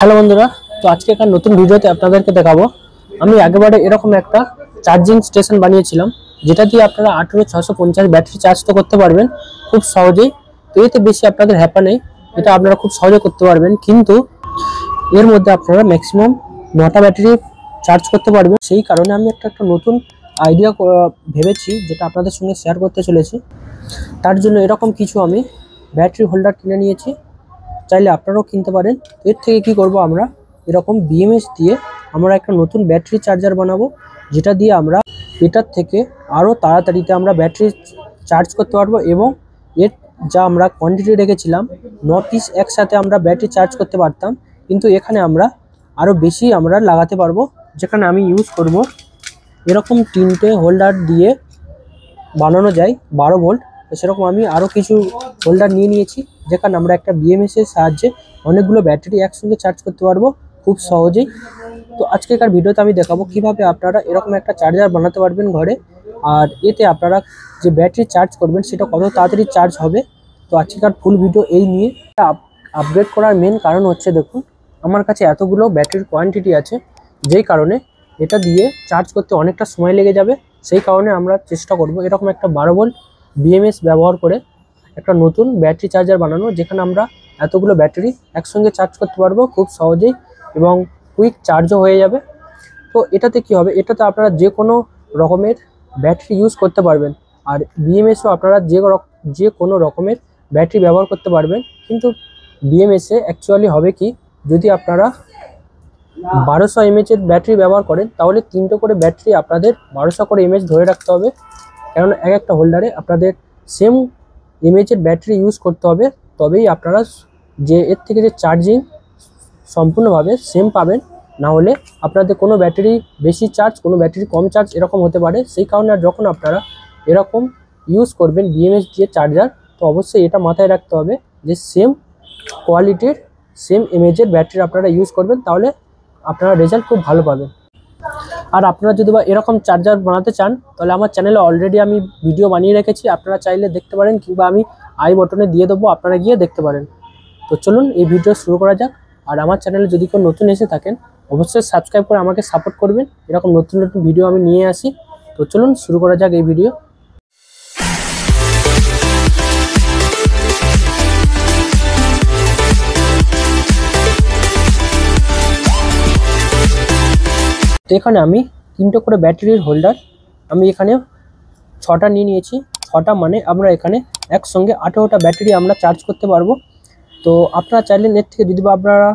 Hello বন্ধুরা, তো আজকে একটা নতুন ভিডিওতে আপনাদেরকে দেখাবো। আমি আগেবারে এরকম একটা চার্জিং স্টেশন বানিয়েছিলাম, যেটা দিয়ে আপনারা 18650 ব্যাটারি চার্জ তো করতে পারবেন খুব সহজেই। তো এতে বেশি আপনাদের হ্যাপা নেই, এটা আপনারা খুব সহজে করতে পারবেন। কিন্তু এর মধ্যে আপনারা ম্যাক্সিমাম 9টা ব্যাটারি চার্জ করতে পারবেন। সেই কারণে আমি একটা নতুন আইডিয়া ভেবেছি, যেটা আপনাদের সঙ্গে শেয়ার করতে চলেছি। তার জন্য এরকম কিছু আমি ব্যাটারি হোল্ডার কিনে নিয়েছি, চাইলে আপনারাও কিনতে পারেন। এর থেকে কি করব, আমরা এরকম বিএমএস দিয়ে আমরা একটা নতুন ব্যাটারি চার্জার বানাবো, যেটা দিয়ে আমরা এটার থেকে আরও তাড়াতাড়িতে আমরা ব্যাটারি চার্জ করতে পারবো। এবং এর যা আমরা কোয়ান্টিটি রেখেছিলাম 9 পিস একসাথে আমরা ব্যাটারি চার্জ করতে পারতাম, কিন্তু এখানে আমরা আরও বেশি আমরা লাগাতে পারবো। যেখানে আমি ইউজ করব এরকম 3টে হোল্ডার দিয়ে বানানো যায় 12 ভোল্ট। তো সেরকম আমি আরও কিছু হোল্ডার নিয়ে নিয়েছি, যেখানে আমরা একটা বিএমএস এর সাহায্যে অনেকগুলো ব্যাটারি একসঙ্গে চার্জ করতে পারবো খুব সহজেই। তো আজকেকার ভিডিওতে আমি দেখাবো কিভাবে আপনারা এরকম একটা চার্জার বানাতে পারবেন ঘরে, আর এতে আপনারা যে ব্যাটারি চার্জ করবেন সেটা কত তাড়াতাড়ি চার্জ হবে। তো আজকেকার ফুল ভিডিও এই নিয়ে। আপগ্রেড করার মেন কারণ হচ্ছে, দেখুন আমার কাছে এতগুলো ব্যাটারির কোয়ান্টিটি আছে, যেই কারণে এটা দিয়ে চার্জ করতে অনেকটা সময় লেগে যাবে। সেই কারণে আমরা চেষ্টা করব এরকম একটা 12 ভোল্ট বিএমএস ব্যবহার করে একটা নতুন ব্যাটারি চার্জার বানানো, যেখানে আমরা এতগুলো ব্যাটারি একসঙ্গে চার্জ করতে পারবো খুব সহজেই এবং কুইক চার্জও হয়ে যাবে। তো এটাতে কি হবে, এটাতে আপনারা যে কোনো রকমের ব্যাটারি ইউজ করতে পারবেন, আর বিএমএসও আপনারা যে কোনো রকমের ব্যাটারি ব্যবহার করতে পারবেন। কিন্তু বিএমএসে অ্যাকচুয়ালি হবে কি, যদি আপনারা 1200 mAh এর ব্যাটারি ব্যবহার করেন, তাহলে 3টে করে ব্যাটারি আপনাদের 1200 করে mAh ধরে রাখতে হবে, কারণ একটা হোল্ডারে আপনাদের সেম mAh এর ব্যাটারি ইউজ করতে হবে। তবেই আপনারা যে এর থেকে যে চার্জিং সম্পূর্ণভাবে সেম পাবেন। না হলে আপনাদের কোনো ব্যাটারি বেশি চার্জ, কোনো ব্যাটারি কম চার্জ এরকম হতে পারে। সেই কারণে যখন আপনারা এরকম ইউজ করবেন বিএমএস দিয়ে চার্জার, তো অবশ্যই এটা মাথায় রাখতে হবে যে সেম কোয়ালিটির সেম mAh এর ব্যাটারি আপনারা ইউজ করবেন, তাহলে আপনারা রেজাল্ট খুব ভালো পাবেন। আর আপনারা যদি বা এরকম চার্জার বানাতে চান, তাহলে আমার চ্যানেলে অলরেডি আমি ভিডিও বানিয়ে রেখেছি, আপনারা চাইলে দেখতে পারেন, কিংবা আমি আই বটনে দিয়ে দেবো, আপনারা গিয়ে দেখতে পারেন। তো চলুন এই ভিডিও শুরু করা যাক। আর আমার চ্যানেলে যদি কেউ নতুন এসে থাকেন, অবশ্যই সাবস্ক্রাইব করে আমাকে সাপোর্ট করবেন, এরকম নতুন নতুন ভিডিও আমি নিয়ে আসি। তো চলুন শুরু করা যাক এই ভিডিও। তো এখানে আমি 3টে করে ব্যাটারির হোল্ডার আমি এখানে 6টা নিয়ে নিয়েছি। 6টা মানে আমরা এখানে একসঙ্গে 18টা ব্যাটারি আমরা চার্জ করতে পারবো। তো আপনারা চাইলে এর থেকে যদি আপনারা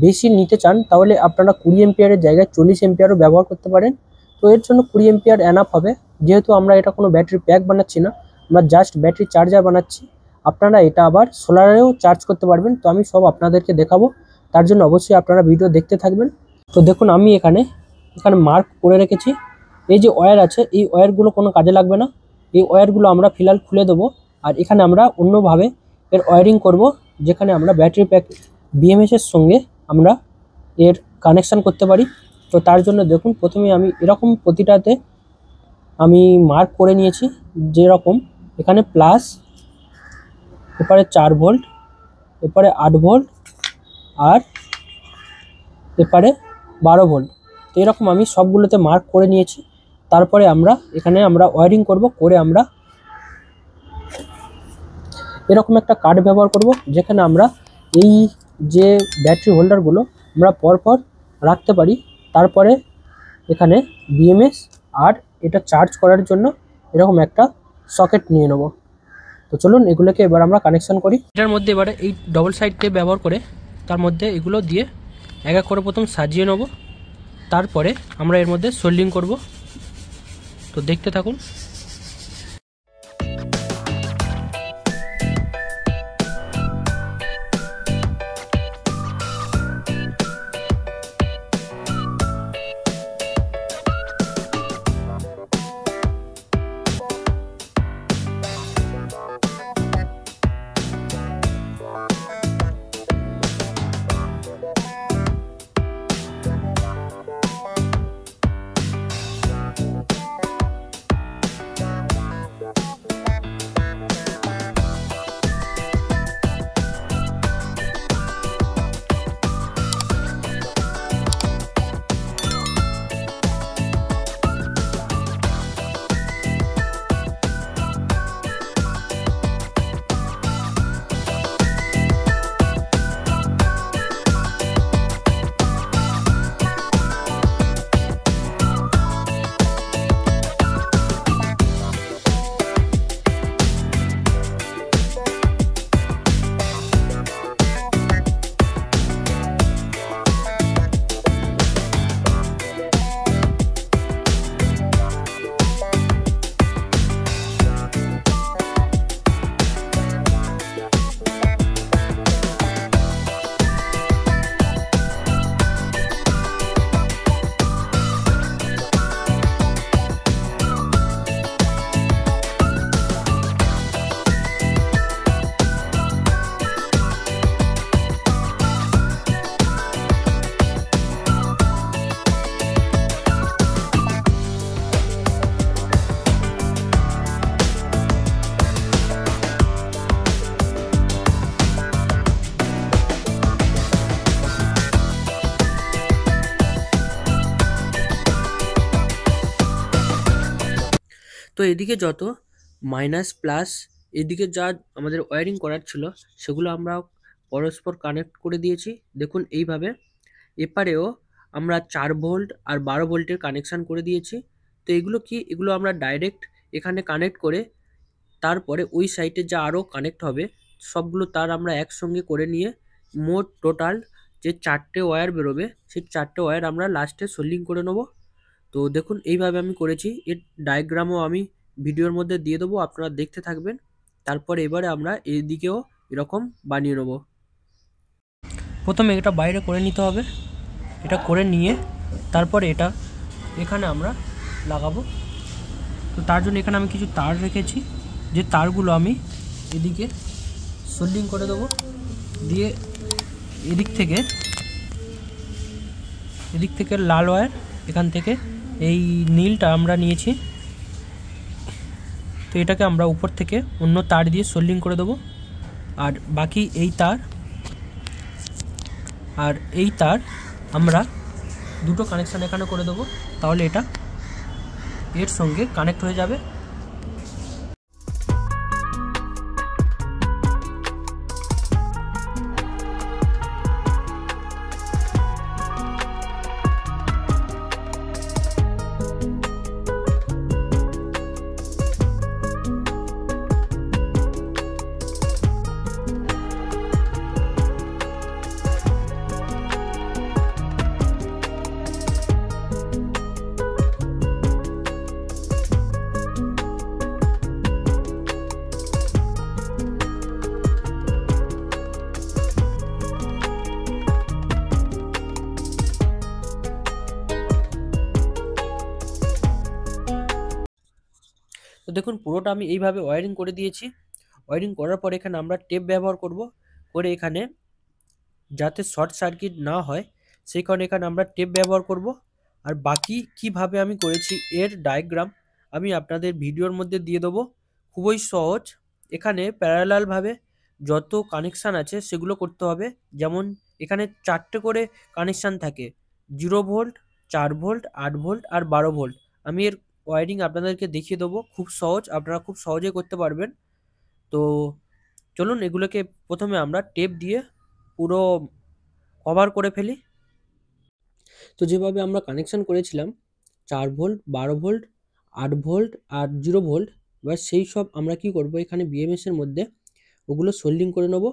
বেশি নিতে চান, তাহলে আপনারা 20 এম্পিয়ারের জায়গায় 40 এম্পিয়ারও ব্যবহার করতে পারেন। তো এর জন্য 20 এম্পিয়ার এনাফ হবে, যেহেতু আমরা এটা কোনো ব্যাটারি প্যাক বানাচ্ছি না, আমরা জাস্ট ব্যাটারি চার্জার বানাচ্ছি। আপনারা এটা আবার সোলারেও চার্জ করতে পারবেন। তো আমি সব আপনাদেরকে দেখাবো, তার জন্য অবশ্যই আপনারা ভিডিও দেখতে থাকবেন। তো দেখুন আমি এখানে মার্ক করে রেখেছি। এই যে ওয়্যার আছে, এই ওয়্যারগুলো কোনো কাজে লাগবে না, এই ওয়্যারগুলো আমরা ফিলহাল খুলে দেবো। আর এখানে আমরা অন্যভাবে এর ওয়্যারিং করব, যেখানে আমরা ব্যাটারি প্যাক বিএমএসের সঙ্গে আমরা এর কানেকশান করতে পারি। তো তার জন্য দেখুন প্রথমে আমি এরকম প্রতিটাতে আমি মার্ক করে নিয়েছি, যেরকম এখানে প্লাস, এরপরে 4 ভোল্ট, এরপরে 8 ভোল্ট, আর এরপরে 12 ভোল্ট। তো এরকম আমি সবগুলোতে মার্ক করে নিয়েছি। তারপরে এখানে আমরা ওয়্যারিং করব, করে আমরা এরকম একটা কার্ড ব্যবহার করব, যেখানে আমরা এই যে ব্যাটারি হোল্ডারগুলো আমরা পরপর রাখতে পারি। তারপরে এখানে বিএমএস আর এটা চার্জ করার জন্য এরকম একটা সকেট নিয়ে নেব। তো চলুন এগুলোকে এবার আমরা কানেকশন করি। এটার মধ্যে এবারে এই ডবল সাইড টেপ ব্যবহার করে তার মধ্যে এগুলো দিয়ে এক এক করে প্রথম সাজিয়ে নেব, তারপরে আমরা এর মধ্যে সোল্ডিং করব। তো দেখতে থাকুন। এদিকে যত মাইনাস প্লাস এদিকে যা আমাদের ওয়্যারিং করার ছিল সেগুলো আমরা পরস্পর কানেক্ট করে দিয়েছি। দেখুন এইভাবে এপারেও আমরা 4 ভোল্ট আর 12 ভোল্টের কানেকশান করে দিয়েছি। তো এগুলো কি, এগুলো আমরা ডাইরেক্ট এখানে কানেক্ট করে তারপরে ওই সাইডে যা আরও কানেক্ট হবে সবগুলো তার আমরা একসঙ্গে করে নিয়ে মোট টোটাল যে 4টে ওয়্যার বেরোবে সেই 4টে ওয়্যার আমরা লাস্টে সোল্ডিং করে নেব। তো দেখুন এইভাবে আমি করেছি, এর ডায়াগ্রামও আমি ভিডিওর মধ্যে দিয়ে দেবো, আপনারা দেখতে থাকবেন। তারপরে এবারে আমরা এইদিকেও এরকম বানিয়ে নেব। প্রথমে এটা বাইরে করে নিতে হবে, এটা করে নিয়ে তারপরে এটা এখানে আমরা লাগাবো। তো তার জন্য এখানে আমি কিছু তার রেখেছি, যে তারগুলো আমি এদিকে সোল্ডিং করে দেবো। দিয়ে এদিক থেকে লাল ওয়্যার, এখান থেকে এই নীলটা আমরা নিয়েছি, তো এটাকে আমরা উপর থেকে অন্য তার দিয়ে সোল্ডিং করে দেবো। আর বাকি এই তার আমরা দুটো কানেকশান এখানে করে দেবো, তাহলে এটা এর সঙ্গে কানেক্ট হয়ে যাবে। তো দেখুন পুরোটা আমি এইভাবে ওয়্যারিং করে দিয়েছি। ওয়্যারিং করার পর এখানে আমরা টেপ ব্যবহার করে এখানে যাতে শর্ট সার্কিট না হয় সেই কারণে এখানে আমরা টেপ ব্যবহার করব। আর বাকি কিভাবে আমি করেছি এর ডায়াগ্রাম আমি আপনাদের ভিডিওর মধ্যে দিয়ে দেবো, খুবই সহজ। এখানে প্যারালালভাবে যত কানেকশান আছে সেগুলো করতে হবে। যেমন এখানে 4টে করে কানেকশান থাকে, 0 ভোল্ট, 4 ভোল্ট, 8 ভোল্ট আর 12 ভোল্ট। আমি এর ওয়্যারিং আপনাদেরকে দেখিয়ে দেবো, খুব সহজ, আপনারা খুব সহজে করতে পারবেন। তো চলুন এগুলোকে প্রথমে আমরা টেপ দিয়ে পুরো কভার করে ফেলি। তো যেভাবে আমরা কানেকশান করেছিলাম 4 ভোল্ট, 12 ভোল্ট, 8 ভোল্ট আর 0 ভোল্ট, এবার সেই সব আমরা কি করব, এখানে বিএমএস এর মধ্যে ওগুলো সোল্ডিং করে নেব।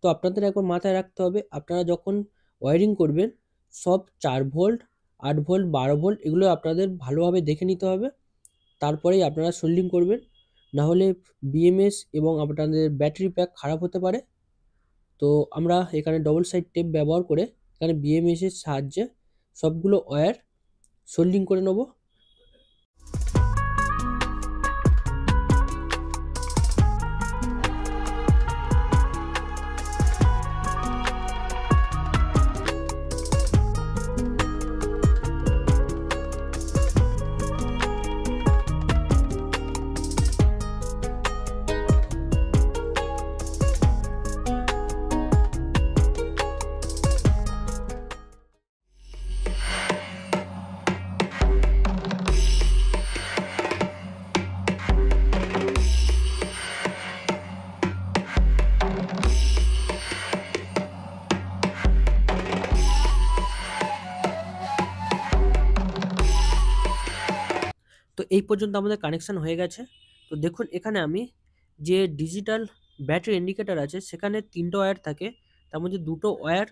তো আপনাদের একবার মাথায় রাখতে হবে, আপনারা যখন ওয়্যারিং করবেন সব 4 ভোল্ট, 8 ভোল্ট, 12 ভোল্ট এগুলো আপনাদের ভালোভাবে দেখে নিতে হবে, তারপরেই আপনারা সোল্ডিং করবেন, নাহলে বিএমএস এবং আপনাদের ব্যাটারি প্যাক খারাপ হতে পারে। তো আমরা এখানে ডবল সাইড টেপ ব্যবহার করে এখানে বিএমএস এর সাহায্যে সবগুলো ওয়্যার সোল্ডিং করে নেব। তো এই পর্যন্ত আমাদের কানেকশান হয়ে গেছে। তো দেখুন এখানে আমি যে ডিজিটাল ব্যাটারি ইন্ডিকেটর আছে সেখানে 3টে ওয়্যার থাকে, তার মধ্যে 2টো ওয়্যার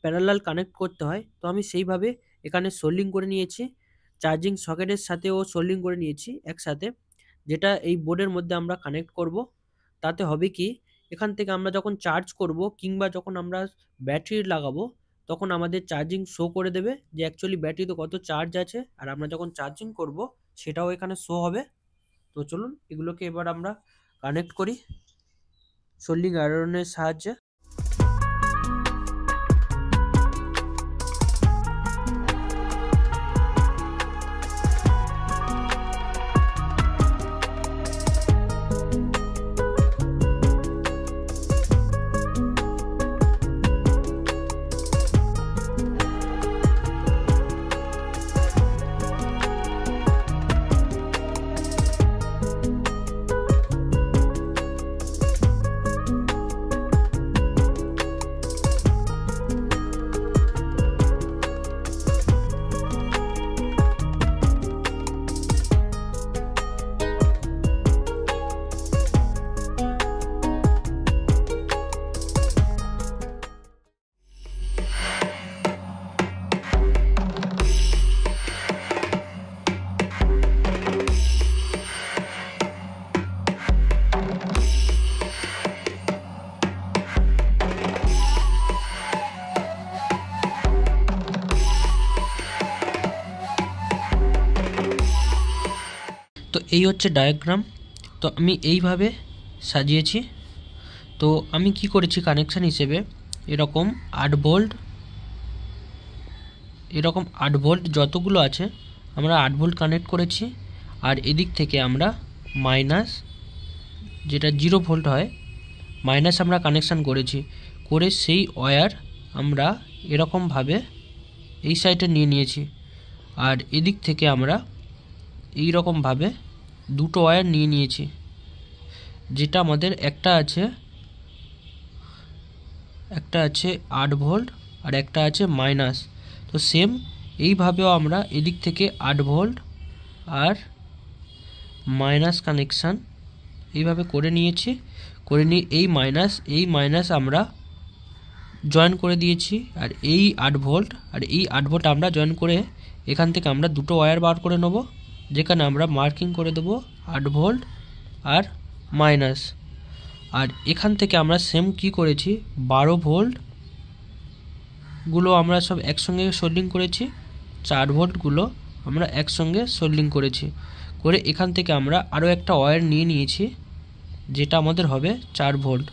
প্যারালাল কানেক্ট করতে হয়। তো আমি সেইভাবে এখানে সোল্ডিং করে নিয়েছি, চার্জিং সকেটের সাথেও সোল্ডিং করে নিয়েছি একসাথে, যেটা এই বোর্ডের মধ্যে আমরা কানেক্ট করব। তাতে হবে কি, এখান থেকে আমরা যখন চার্জ করব কিংবা যখন আমরা ব্যাটারি লাগাবো তখন আমাদের চার্জিং শো করে দেবে যে অ্যাকচুয়ালি ব্যাটারিতে কত চার্জ আছে, আর আমরা যখন চার্জিং করব সেটাও এখানে শো হবে। তো চলুন এগুলোকে এবার আমরা কানেক্ট করি সোল্ডিং আয়রনের সাহায্যে। এই হচ্ছে ডায়াগ্রাম। তো আমি এইভাবে সাজিয়েছি। তো আমি কি করেছি কানেকশান হিসেবে এরকম 8 ভোল্ট যতগুলো আছে আমরা 8 ভোল্ট কানেক্ট করেছি। আর এদিক থেকে আমরা মাইনাস, যেটা 0 ভোল্ট হয়, মাইনাস আমরা কানেকশান করেছি। করে সেই ওয়্যার আমরা এরকমভাবে এই সাইডে নিয়ে নিয়েছি। আর এদিক থেকে আমরা এই রকমভাবে দুটো ওয়্যার নিয়ে নিয়েছি, যেটা আমাদের একটা আছে 8 ভোল্ট আর একটা আছে মাইনাস। তো সেম এইভাবেও আমরা এদিক থেকে 8 ভোল্ট আর মাইনাস কানেকশান এইভাবে করে নিয়েছি। করে নিয়ে এই মাইনাস আমরা জয়েন করে দিয়েছি। আর এই 8 ভোল্ট আর এই 8 ভোল্ট আমরা জয়েন করে এখান থেকে আমরা দুটো ওয়্যার বার করে নেব, যেখানে আমরা মার্কিং করে দেবো 8 ভোল্ট আর মাইনাস। আর এখান থেকে আমরা সেম কি করেছি 12 ভোল্টগুলো আমরা সব একসঙ্গে সোল্ডিং করেছি, 4 ভোল্টগুলো আমরা একসঙ্গে সোল্ডিং করেছি। করে এখান থেকে আমরা আরও একটা ওয়্যার নিয়ে নিয়েছি, যেটা আমাদের হবে 4 ভোল্ট।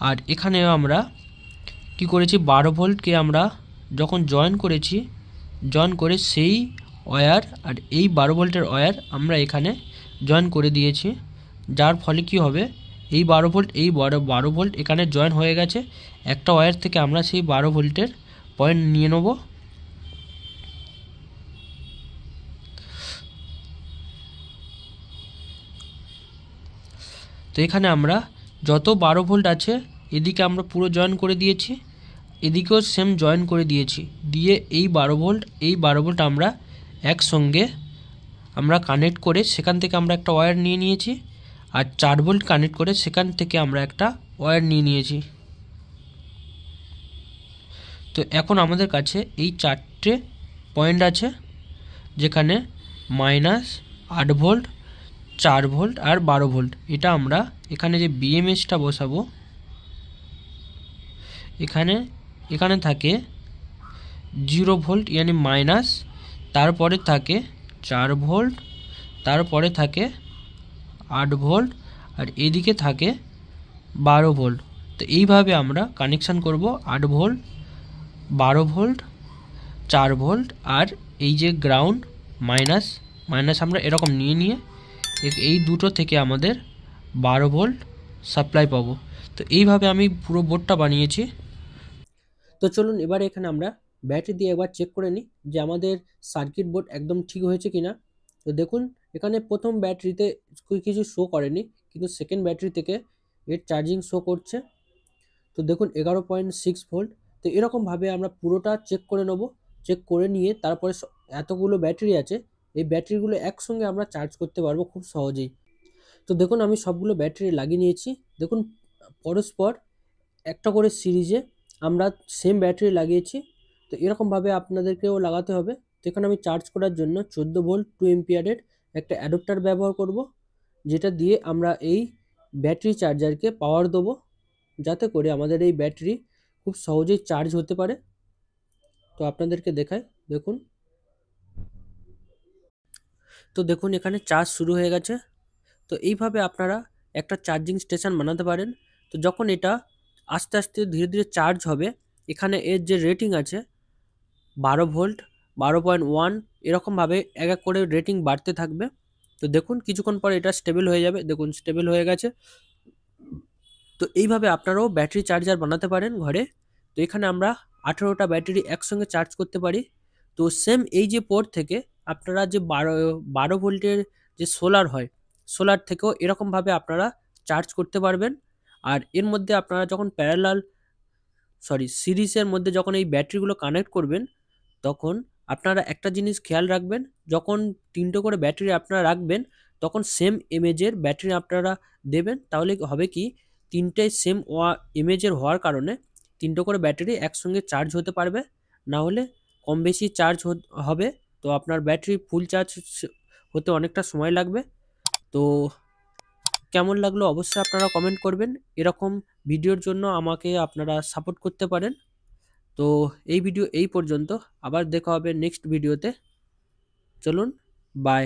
আর এখানে আমরা কি করেছি 12 ভোল্টকে আমরা যখন জয়েন করেছি, জয়েন করে সেই ওয়্যার আর এই 12 ভোল্টের ওয়্যার আমরা এখানে জয়েন করে দিয়েছি। যার ফলে কি হবে এই 12 ভোল্ট এই 12 ভোল্ট এখানে জয়েন হয়ে গেছে। একটা ওয়্যার থেকে আমরা সেই 12 ভোল্টের পয়েন্ট নিয়ে নেব। তো এখানে আমরা যত 12 ভোল্ট আছে এদিকে আমরা পুরো জয়েন করে দিয়েছি, এদিকেও সেম জয়েন করে দিয়েছি। দিয়ে এই 12 ভোল্ট আমরা একসঙ্গে আমরা কানেক্ট করে সেখান থেকে আমরা একটা ওয়্যার নিয়ে নিয়েছি। আর 4 ভোল্ট কানেক্ট করে সেখান থেকে আমরা একটা ওয়্যার নিয়ে নিয়েছি। তো এখন আমাদের কাছে এই 4টে পয়েন্ট আছে, যেখানে মাইনাস, 8 ভোল্ট, 4 ভোল্ট আর 12 ভোল্ট। এটা আমরা এখানে যে বিএমএসটা বসাবো, এখানে থাকে 0 ভোল্ট ইয়ানি মাইনাস, তারপরে থাকে 4 ভোল্ট, তারপরে থাকে 8 ভোল্ট আর এদিকে থাকে 12 ভোল্ট। তো এইভাবে আমরা কানেকশান করব 8 ভোল্ট, 12 ভোল্ট, 4 ভোল্ট আর এই যে গ্রাউন্ড মাইনাস আমরা এরকম নিয়ে এই দুটো থেকে আমাদের 12 ভোল্ট সাপ্লাই পাবো। তো এইভাবে আমি পুরো বোর্ডটা বানিয়েছি। তো চলুন এবারে এখানে আমরা ব্যাটারি দিয়ে একবার চেক করে নিই যে আমাদের সার্কিট বোর্ড একদম ঠিক হয়েছে কিনা। তো দেখুন এখানে প্রথম ব্যাটারিতে কিছু শো করেনি, কিন্তু সেকেন্ড ব্যাটারি থেকে এর চার্জিং শো করছে। তো দেখুন 11.6 ভোল্ট। তো এরকমভাবে আমরা পুরোটা চেক করে নেব। চেক করে নিয়ে তারপরে এতগুলো ব্যাটারি আছে, এই ব্যাটারিগুলো একসঙ্গে আমরা চার্জ করতে পারবো খুব সহজেই। তো দেখুন আমি সবগুলো ব্যাটারি লাগিয়ে নিয়েছি। দেখুন পরস্পর একটা করে সিরিজে আমরা সেম ব্যাটারি লাগিয়েছি। তো এরকমভাবে আপনাদেরকেও লাগাতে হবে। তো এখানে আমি চার্জ করার জন্য 14 ভোল্ট 2 এম্পিয়ারের একটা অ্যাডাপ্টার ব্যবহার করব, যেটা দিয়ে আমরা এই ব্যাটারি চার্জারকে পাওয়ার দেবো, যাতে করে আমাদের এই ব্যাটারি খুব সহজেই চার্জ হতে পারে। তো আপনাদেরকে দেখাই, দেখুন। তো দেখুন এখানে চার্জ শুরু হয়ে গেছে। তো এইভাবে আপনারা একটা চার্জিং স্টেশন বানাতে পারেন। তো যখন এটা আস্তে আস্তে ধীরে ধীরে চার্জ হবে, এখানে এর যে রেটিং আছে 12 ভোল্ট, 12.1 এরকমভাবে এক এক করে রেটিং বাড়তে থাকবে। তো দেখুন কিছুক্ষণ পরে এটা স্টেবল হয়ে যাবে। দেখুন স্টেবল হয়ে গেছে। তো এইভাবে আপনারাও ব্যাটারি চার্জার বানাতে পারেন ঘরে। তো এখানে আমরা 18টা ব্যাটারি একসঙ্গে চার্জ করতে পারি। তো সেম এই যে পোর্ট থেকে আপনারা যে 12 ভোল্টের যে সোলার হয়, সোলার থেকেও এরকমভাবে আপনারা চার্জ করতে পারবেন। আর এর মধ্যে আপনারা যখন সিরিজের মধ্যে যখন এই ব্যাটারিগুলো কানেক্ট করবেন, তখন আপনারা একটা জিনিস খেয়াল রাখবেন, যখন 3টে করে ব্যাটারি আপনারা রাখবেন তখন সেম এমএজের ব্যাটারি আপনারা দেবেন। তাহলে হবে কি 3টে সেম এমএজের হওয়ার কারণে 3টে করে ব্যাটারি একসঙ্গে চার্জ হতে পারবে। না হলে কম বেশি চার্জ হবে, তো আপনার ব্যাটারি ফুল চার্জ হতে অনেকটা সময় লাগবে। তো কেমন লাগলো অবশ্যই আপনারা কমেন্ট করবেন। এরকম ভিডিওর জন্য আমাকে আপনারা সাপোর্ট করতে পারেন। তো এই ভিডিও এই পর্যন্ত, আবার দেখা হবে নেক্সট ভিডিওতে। চলুন, বাই।